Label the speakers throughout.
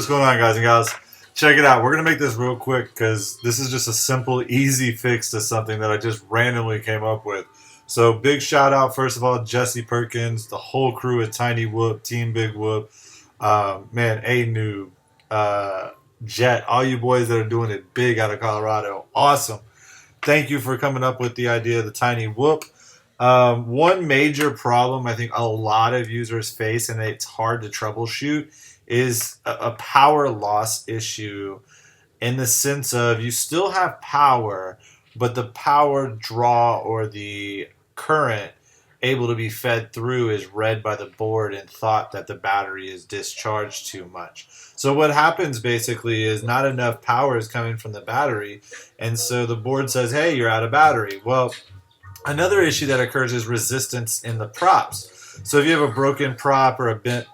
Speaker 1: What's going on, guys and gals? Check it out. We're going to make this real quick because this is just a simple, easy fix to something that I just randomly came up with. So big shout out, first of all, Jesse Perkins, the whole crew at Tiny Whoop, Team Big Whoop, man, A-Noob, Jet, all you boys that are doing it big out of Colorado. Awesome. Thank you for coming up with the idea of the Tiny Whoop. One major problem I think a lot of users face, and it's hard to troubleshoot, is a power loss issue in the sense of you still have power, but the power draw or the current able to be fed through is read by the board and thought that the battery is discharged too much. So what happens basically is not enough power is coming from the battery, and so the board says, hey, you're out of battery. Well, another issue that occurs is resistance in the props. So if you have a broken prop or a bent,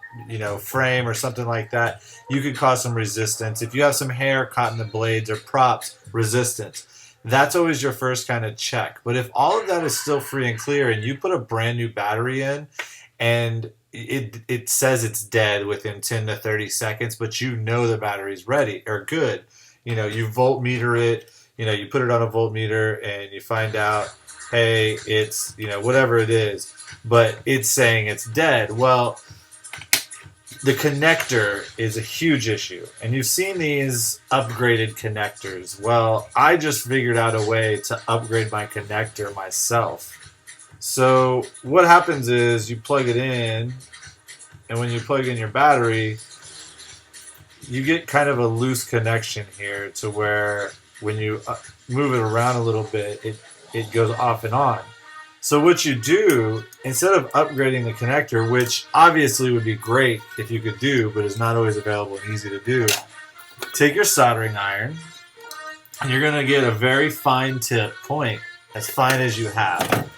Speaker 1: frame or something like that, you could cause some resistance. If you have some hair caught in the blades or props, resistance. That's always your first kind of check. But if all of that is still free and clear and you put a brand new battery in and it says it's dead within 10 to 30 seconds, but you know the battery's ready or good, you voltmeter it, you put it on a voltmeter and you find out, hey, it's, whatever it is, but it's saying it's dead. Well, the connector is a huge issue, and you've seen these upgraded connectors. Well, I just figured out a way to upgrade my connector myself. So what happens is you plug it in, and when you plug in your battery, you get kind of a loose connection here to where when you move it around a little bit, it goes off and on. So what you do, instead of upgrading the connector, which obviously would be great if you could do, but is not always available and easy to do, take your soldering iron, and you're going to get a very fine tip point, as fine as you have.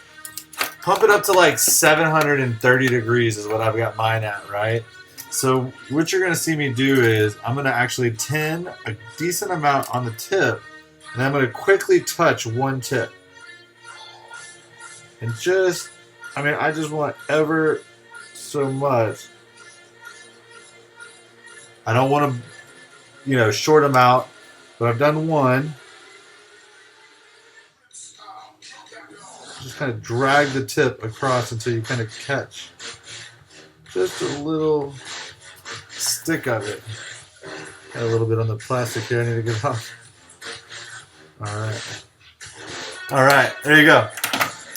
Speaker 1: Pump it up to like 730 degrees is what I've got mine at, right? So what you're going to see me do is I'm going to actually tin a decent amount on the tip, and I'm going to quickly touch one tip. And I just want ever so much. I don't want to, short them out, but I've done one. Just kind of drag the tip across until you kind of catch just a little stick of it. Got a little bit on the plastic here I need to get off. All right, there you go.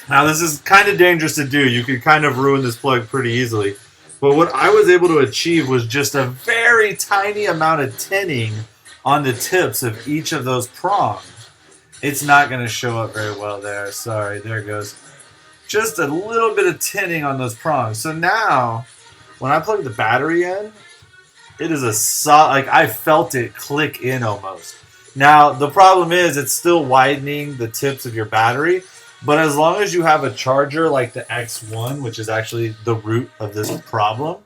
Speaker 1: Now this is kind of dangerous to do. You could kind of ruin this plug pretty easily. But what I was able to achieve was just a very tiny amount of tinning on the tips of each of those prongs. It's not going to show up very well there. Sorry, there it goes. Just a little bit of tinning on those prongs. So now, when I plug the battery in, it is a solid, I felt it click in almost. Now, the problem is it's still widening the tips of your battery. But as long as you have a charger like the X1, which is actually the root of this problem,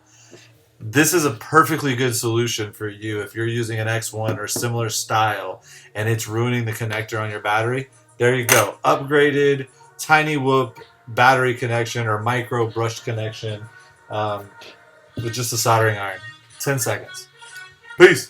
Speaker 1: this is a perfectly good solution for you if you're using an X1 or similar style and it's ruining the connector on your battery. There you go. Upgraded Tiny Whoop battery connection or micro brush connection with just a soldering iron. 10 seconds. Peace.